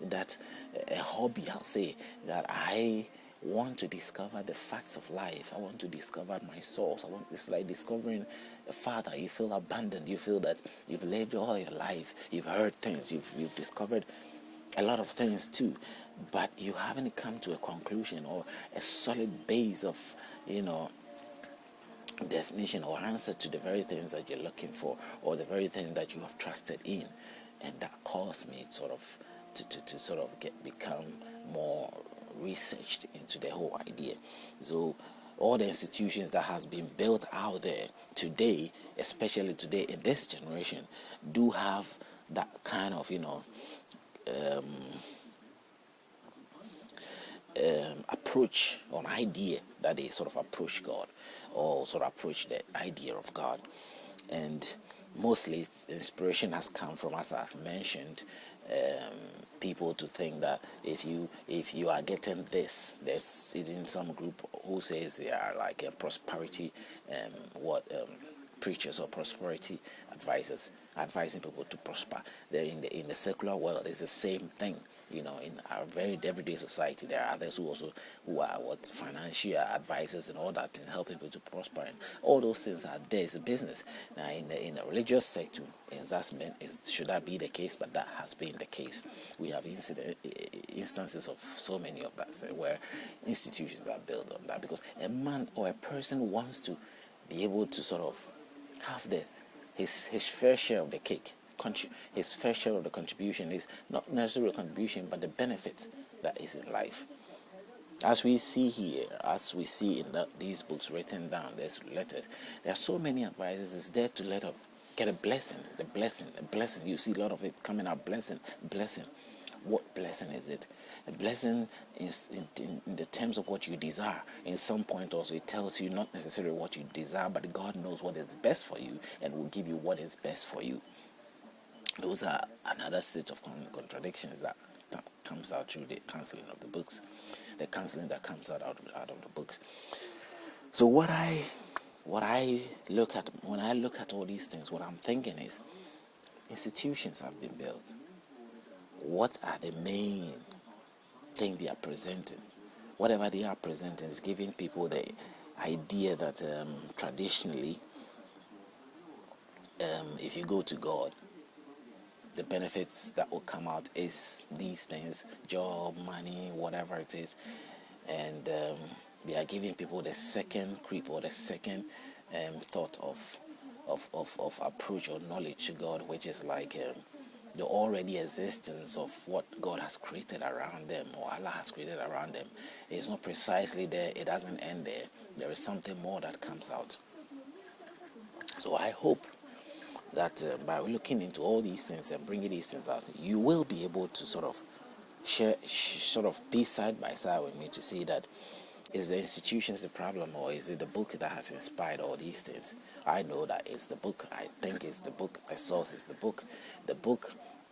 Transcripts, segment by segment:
that a hobby, I'll say, that I want to discover the facts of life. I want to discover my source. It's like discovering a father. You feel abandoned. You feel that you've lived all your life. You've heard things. You've discovered a lot of things too, but you haven't come to a conclusion or a solid base of, definition or answer to the very things that you're looking for, or the very thing that you have trusted in. And that caused me sort of to sort of become more researched into the whole idea. So all the institutions that has been built out there today, especially today in this generation, do have that kind of approach or an idea that they sort of approach God, or sort of approach the idea of God. And mostly inspiration has come from, as I've mentioned, people to think that if you are getting this, there's even some group who says they are like a prosperity preachers or prosperity advisors, advising people to prosper. They're in the secular world. It's the same thing. In our very everyday society, there are others who are financial advisors and all that, and help people to prosper. And all those things are there. It's a business. Now, in the religious sector, should that be the case? But that has been the case. We have instances of so many of that, where institutions are built on that, because a man or a person wants to be able to sort of have his fair share of the cake. His fair share of the contribution is not necessarily a contribution, but the benefit that is in life. As we see here, as we see in these books written down, there's letters. There are so many advices. It's there to get a blessing, the blessing. You see a lot of it coming out, blessing. What blessing is it? A blessing is in the terms of what you desire. In some point also, it tells you not necessarily what you desire, but God knows what is best for you and will give you what is best for you. Those are another set of contradictions that comes out through the counseling of the books, the counseling that comes out of the books. So what I look at when I look at all these things, what I'm thinking is, institutions have been built. What are the main thing they are presenting? Whatever they are presenting is giving people the idea that traditionally, if you go to God, the benefits that will come out is these things: job, money, whatever it is. And they are giving people the second creep, or the second thought of approach or knowledge to God, which is like the already existence of what God has created around them, or Allah has created around them. It's not precisely there. It doesn't end there. There is something more that comes out. So I hope that by looking into all these things and bringing these things out, you will be able to sort of sort of be side by side with me to see that, is the institutions the problem, or is it the book that has inspired all these things? I know that it's the book. I think it's the book. The source is the book,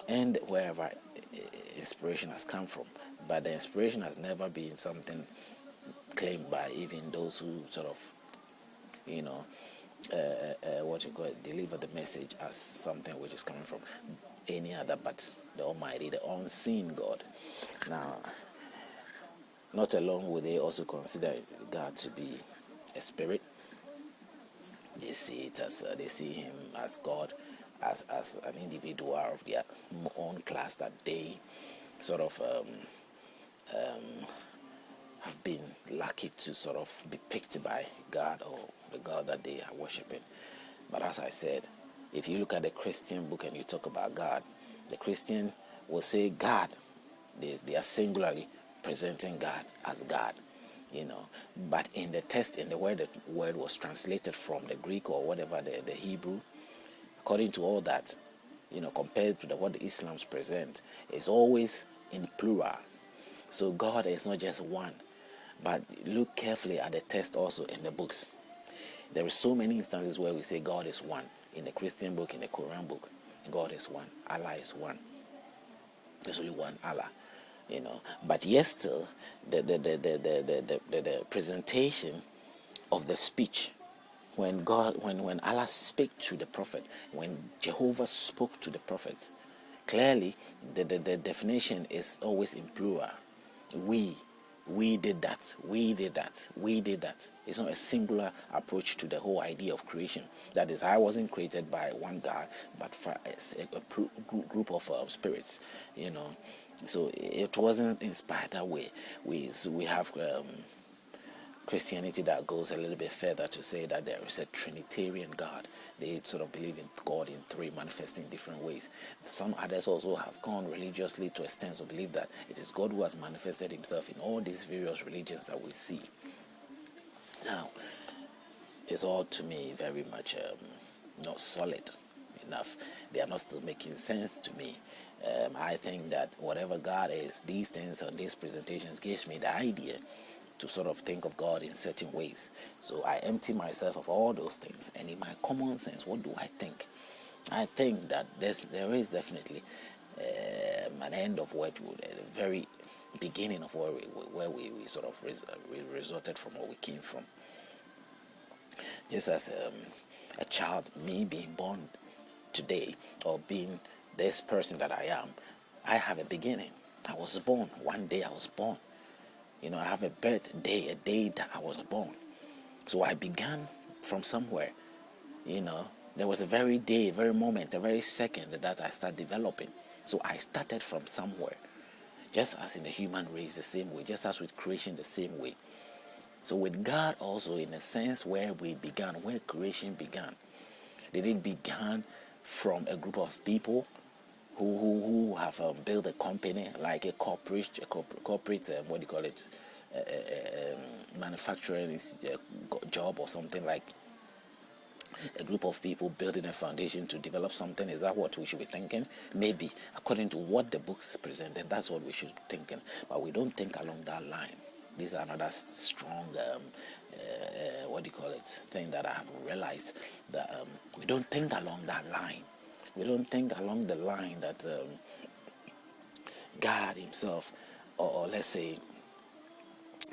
and wherever inspiration has come from. But the inspiration has never been something claimed by even those who sort of, deliver the message as something which is coming from any other but the Almighty, the unseen God. Now, not alone will they also consider God to be a spirit. They see it as they see Him as God, as an individual of their own class, that they sort of have been lucky to sort of be picked by God, or the God that they are worshiping. But as I said, if you look at the Christian book and you talk about God, the Christian will say God. They are singularly presenting God as God, But in the text, in the word was translated from the Greek or whatever, the Hebrew, according to all that, compared to what the Islams present, is always in plural. So God is not just one. But look carefully at the text also in the books. There are so many instances where we say God is one. In the Christian book, in the Quran book, God is one. Allah is one. There's only one Allah, But yet still, the presentation of the speech, when Allah spoke to the prophet, when Jehovah spoke to the prophet, clearly the definition is always in plural. We did that, we did that, we did that. It's not a singular approach to the whole idea of creation. That is, I wasn't created by one God, but for a group of spirits, So it wasn't inspired that way. We have Christianity that goes a little bit further to say that there is a Trinitarian God. They sort of believe in God in three, manifesting different ways. Some others also have gone religiously to extend to believe that it is God who has manifested himself in all these various religions that we see. Now, it's all to me very much not solid enough. They are not still making sense to me. I think that whatever God is, these things and these presentations gives me the idea to sort of think of God in certain ways. So I empty myself of all those things, and in my common sense, what do I think? I think that there is definitely an end of what the very beginning of where we sort of resorted from, or we came from. Just as a child, me being born today, or being this person that I am, I have a beginning. I was born. One day I was born. I have a birthday, a day that I was born. So I began from somewhere. There was a very day, a very moment, a very second that I started developing. So I started from somewhere. Just as in the human race, the same way. Just as with creation, the same way. So with God also, in a sense, where we began, where creation began. Did it begin from a group of people who have built a company, like a corporate what do you call it, manufacturing job or something, like a group of people building a foundation to develop something? Is that what we should be thinking? Maybe, according to what the books present, and that's what we should be thinking. But we don't think along that line. These are another strong what do you call it, thing that I have realized, that we don't think along that line. We don't think along the line that God himself, or let's say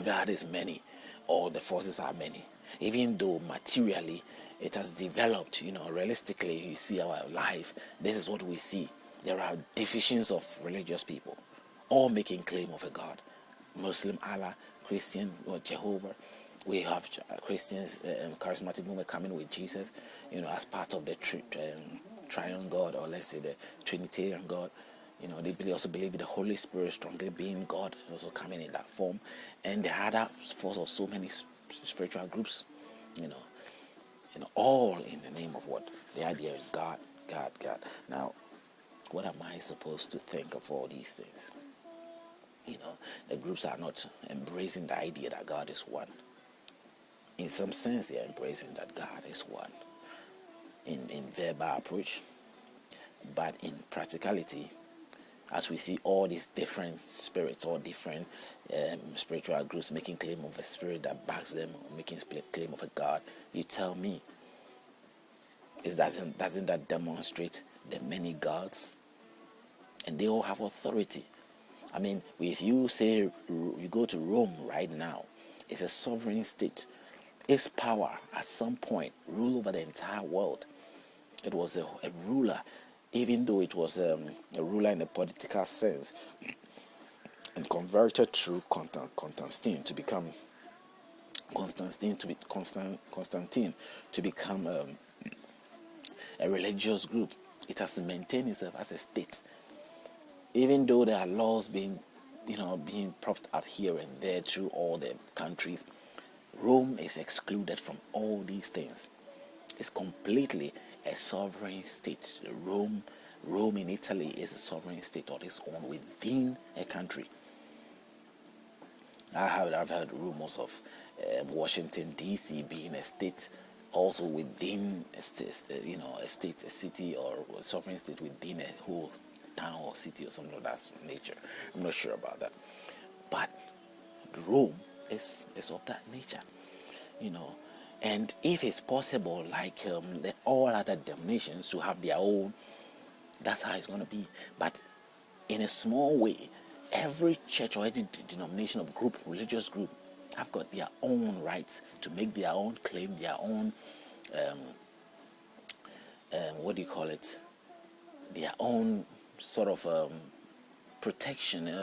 God is many, or the forces are many. Even though materially it has developed, realistically, you see our life, this is what we see. There are divisions of religious people, all making claim of a God. Muslim, Allah, Christian, or Jehovah. We have Christians, charismatic movement coming with Jesus, as part of the triune God, or let's say the Trinitarian God. They also believe in the Holy Spirit strongly being God, also coming in that form. And there are other forms of so many spiritual groups, all in the name of what? The idea is God, God, God. Now, what am I supposed to think of all these things? The groups are not embracing the idea that God is one. In some sense, they are embracing that God is one in verbal approach, but in practicality, as we see all these different spirits, all different spiritual groups making claim of a spirit that backs them, or making claim of a God, you tell me, doesn't that demonstrate the many gods? And they all have authority. I mean, if you say you go to Rome right now, it's a sovereign state. Its power at some point ruled over the entire world. It was a ruler, even though it was a ruler in a political sense, and converted through Constantine to become a religious group. It has maintained itself as a state, even though there are laws being propped up here and there through all the countries. Rome is excluded from all these things. It's completely a sovereign state. Rome in Italy is a sovereign state on its own within a country. I've heard rumors of Washington D.C. being a state, also within a city, or a sovereign state within a whole town or city or something of that nature. I'm not sure about that, but Rome is of that nature, and if it's possible, like all other denominations to have their own, that's how it's going to be. But in a small way, every church or any denomination of group, religious group, have got their own rights to make their own claim, their own what do you call it, their own sort of protection